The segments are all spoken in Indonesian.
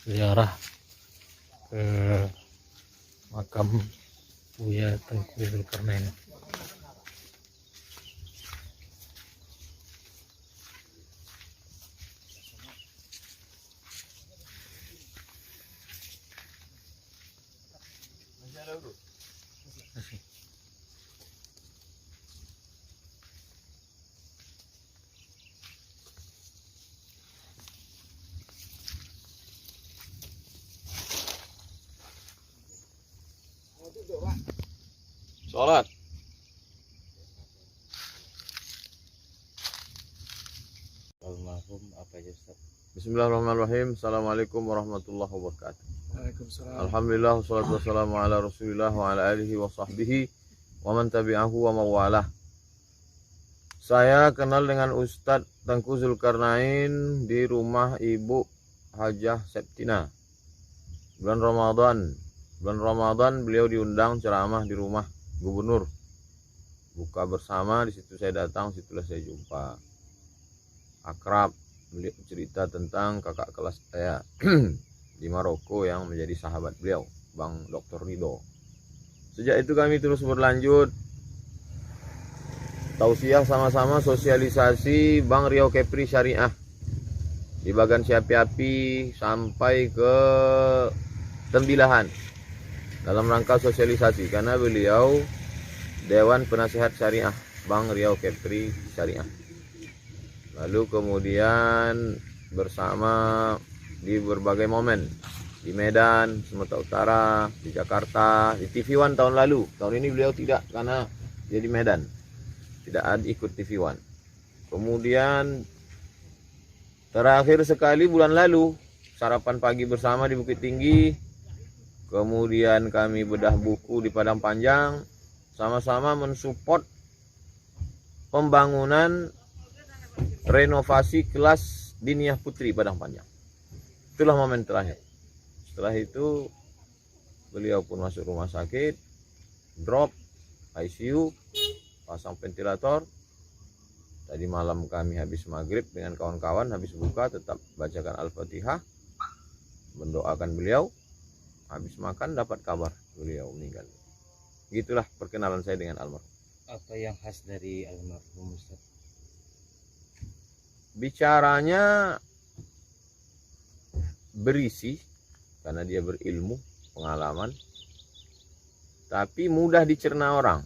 ziarah ke makam Buya Tengku Zulkarnain. Sholat. Almarhum apa aja Ustaz? Bismillahirrahmanirrahim. Assalamualaikum warahmatullahi wabarakatuh. Waalaikumsalam. Alhamdulillah, wassalatu wassalamu ala rasulillah wa ala alihi wa sahbihi wa man tabi'ahu wa mawalah. Saya kenal dengan Ustadz Tengku Zulkarnain di rumah Ibu Hajah Septina. Bulan Ramadan beliau diundang ceramah di rumah gubernur. Buka bersama, di situ saya datang, situlah saya jumpa. Akrab, beliau cerita tentang kakak kelas saya di Maroko yang menjadi sahabat beliau, Bang Dr. Rido. Sejak itu kami terus berlanjut tausiah sama-sama sosialisasi Bang Riau Kepri Syariah di Bagan Siapi-api sampai ke Tembilahan dalam rangka sosialisasi, karena beliau Dewan Penasihat Syariah Bang Riau Kepri Syariah. Lalu kemudian bersama di berbagai momen di Medan, Sumatera Utara, di Jakarta, di TV One tahun lalu. Tahun ini beliau tidak, karena dia di Medan, tidak ikut TV One. Kemudian terakhir sekali bulan lalu sarapan pagi bersama di Bukit Tinggi. Kemudian kami bedah buku di Padang Panjang, sama-sama mensupport pembangunan renovasi kelas Diniyah Putri Padang Panjang. Itulah momen terakhir. Setelah itu beliau pun masuk rumah sakit, drop, ICU, pasang ventilator. Tadi malam kami habis maghrib dengan kawan-kawan, habis buka tetap bacakan Al-Fatihah, mendoakan beliau. Habis makan dapat kabar beliau meninggal. Gitulah perkenalan saya dengan almarhum. Apa yang khas dari almarhum Ustaz? Bicaranya berisi karena dia berilmu, pengalaman, tapi mudah dicerna orang.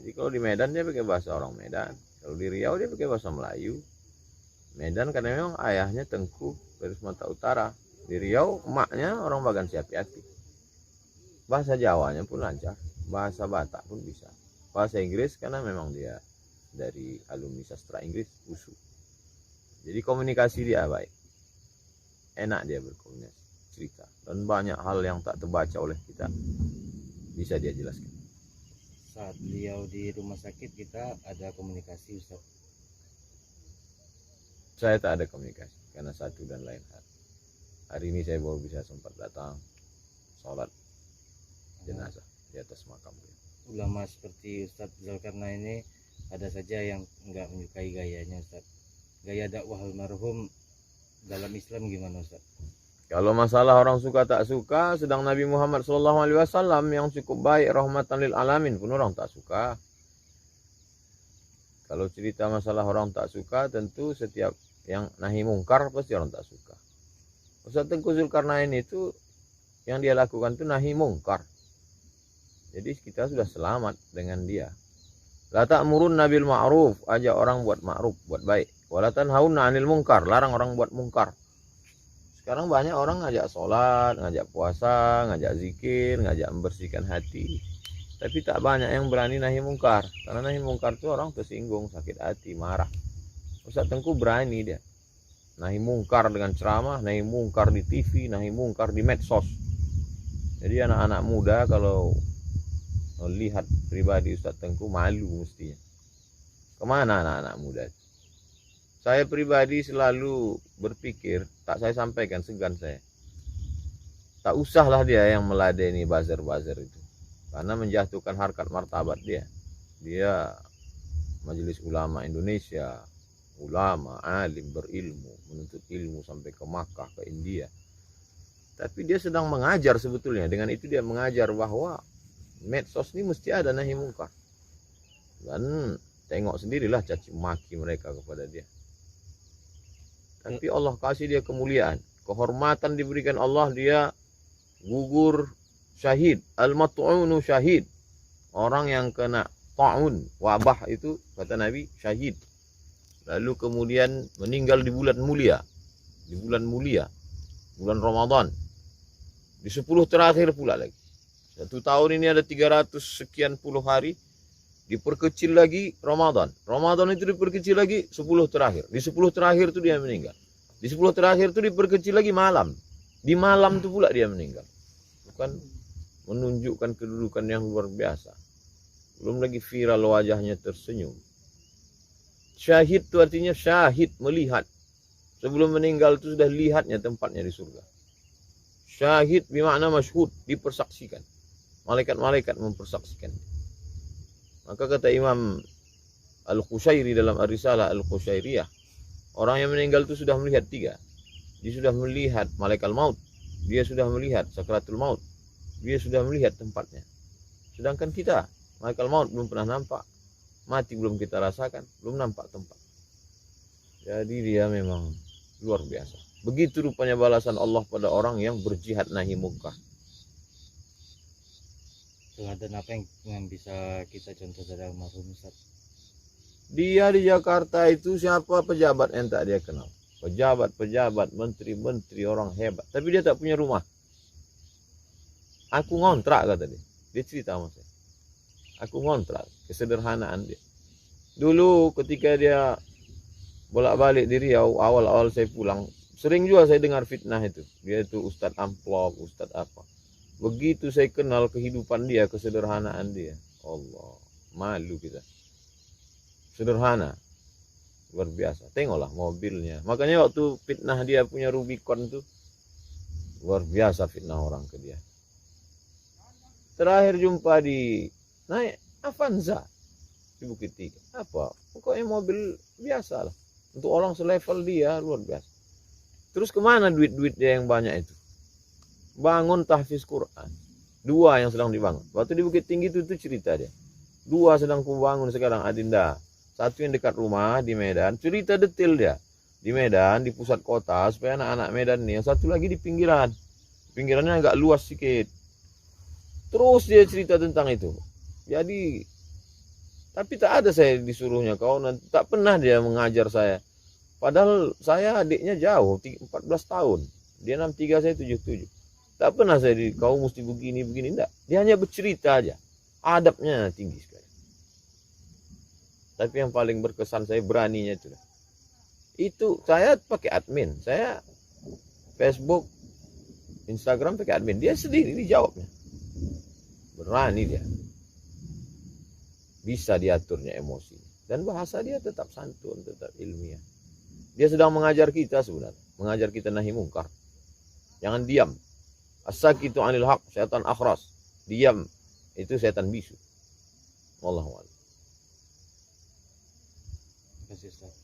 Jadi kalau di Medan dia pakai bahasa orang Medan, kalau di Riau dia pakai bahasa Melayu. Medan karena memang ayahnya Tengku dari Sumatera Utara. Di Riau emaknya orang Bagan Siapi-api. Bahasa Jawanya pun lancar, bahasa Batak pun bisa. Bahasa Inggris karena memang dia dari alumni sastra Inggris USU. Jadi komunikasi dia baik. Enak dia berkomunikasi, cerita. Dan banyak hal yang tak terbaca oleh kita bisa dia jelaskan. Saat beliau di rumah sakit kita ada komunikasi Ustaz? Saya tak ada komunikasi karena satu dan lain hal. Hari ini saya baru bisa sempat datang sholat jenazah di atas makam beliau. Ulama seperti Ustaz Zulkarnain ini ada saja yang enggak menyukai gayanya Ustaz. Gaya dakwah almarhum dalam Islam gimana Ustaz? Kalau masalah orang suka tak suka, sedang Nabi Muhammad SAW yang cukup baik rahmatan lil alamin pun orang tak suka. Kalau cerita masalah orang tak suka, tentu setiap yang nahi mungkar pasti orang tak suka. Ustaz Tengku Zulkarnain itu yang dia lakukan itu nahi mungkar. Jadi kita sudah selamat dengan dia. La ta'murun nabil ma'ruf, ajak orang buat ma'ruf, buat baik. Wala tanhauna 'anil munkar, larang orang buat mungkar. Sekarang banyak orang ngajak sholat, ngajak puasa, ngajak zikir, ngajak membersihkan hati. Tapi tak banyak yang berani nahi mungkar. Karena nahi mungkar itu orang tersinggung, sakit hati, marah. Ustaz Tengku berani dia. Nahi mungkar dengan ceramah, nahi mungkar di TV, nahi mungkar di medsos. Jadi anak-anak muda kalau lihat pribadi Ustaz Tengku malu mestinya. Kemana anak-anak muda? Saya pribadi selalu berpikir, tak saya sampaikan, segan saya. Tak usahlah dia yang meladeni buzzer-buzzer itu. Karena menjatuhkan harkat martabat dia. Dia Majelis Ulama Indonesia, ulama, alim, berilmu, menuntut ilmu sampai ke Makkah, ke India. Tapi dia sedang mengajar sebetulnya. Dengan itu dia mengajar bahwa medsos ini mesti ada nahi mungkar. Dan tengok sendirilah caci maki mereka kepada dia. Tapi Allah kasih dia kemuliaan, kehormatan diberikan Allah, dia gugur syahid. Al-mat'unu syahid. Orang yang kena ta'un, wabah itu kata Nabi syahid. Lalu kemudian meninggal di bulan mulia. Di bulan mulia, bulan Ramadan. Di 10 terakhir pula lagi. 1 tahun ini ada 300 sekian puluh hari. Diperkecil lagi Ramadan. Ramadan itu diperkecil lagi 10 terakhir. Di 10 terakhir itu dia meninggal. Di 10 terakhir itu diperkecil lagi malam. Di malam itu pula dia meninggal. Bukan menunjukkan kedudukan yang luar biasa. Belum lagi viral wajahnya tersenyum. Syahid itu artinya syahid, melihat. Sebelum meninggal itu sudah lihatnya tempatnya di surga. Syahid bermakna masyhud, dipersaksikan. Malaikat-malaikat mempersaksikan. Maka kata Imam Al-Qushairi dalam Ar-Risalah Al-Qushairiyah, orang yang meninggal itu sudah melihat 3. Dia sudah melihat malaikat maut, dia sudah melihat sakratul maut, dia sudah melihat tempatnya. Sedangkan kita, malaikat maut belum pernah nampak, mati belum kita rasakan, belum nampak tempat. Jadi dia memang luar biasa. Begitu rupanya balasan Allah pada orang yang berjihad nahi mungkar. Teladan apa yang bisa kita contoh dari almarhum Ustaz? Dia di Jakarta itu siapa pejabat yang tak dia kenal. Pejabat-pejabat, menteri-menteri, orang hebat. Tapi dia tak punya rumah. Aku ngontrak kata dia. Dia cerita sama saya. Aku ngontrak, kesederhanaan dia. Dulu ketika dia bolak-balik di Riau, awal-awal saya pulang, sering juga saya dengar fitnah itu. Dia itu Ustadz Amplop, Ustadz apa. Begitu saya kenal kehidupan dia, kesederhanaan dia. Allah, malu kita. Sederhana. Luar biasa. Tengoklah mobilnya. Makanya waktu fitnah dia punya Rubicon tuh, luar biasa fitnah orang ke dia. Terakhir jumpa di naik Avanza di Bukit Tiga. Apa? Pokoknya mobil biasa lah. Untuk orang selevel dia luar biasa. Terus kemana duit-duit dia yang banyak itu? Bangun tahfiz Quran. 2 yang sedang dibangun. Waktu di Bukit Tinggi itu cerita dia. 2 sedang kubangun sekarang Adinda. 1 yang dekat rumah di Medan. Cerita detail dia. Di Medan, di pusat kota. Supaya anak-anak Medan nih. Yang 1 lagi di pinggiran. Pinggirannya agak luas sedikit. Terus dia cerita tentang itu. Jadi, tapi tak ada saya disuruhnya kau nanti. Tak pernah dia mengajar saya. Padahal saya adiknya jauh, 14 tahun. Dia 63, saya 77. Tak pernah saya kau mesti begini, enggak. Dia hanya bercerita aja. Adabnya tinggi sekali. Tapi yang paling berkesan saya beraninya itu. Itu saya pakai admin. Saya Facebook, Instagram pakai admin. Dia sendiri dijawabnya. Berani dia. Bisa diaturnya emosi. Dan bahasa dia tetap santun, tetap ilmiah. Dia sedang mengajar kita sebenarnya. Mengajar kita nahi mungkar. Jangan diam. As-sakitu 'anil haq, setan akhras. Diam. Itu setan bisu. Wallahu a'lam. Terima kasih Ustaz.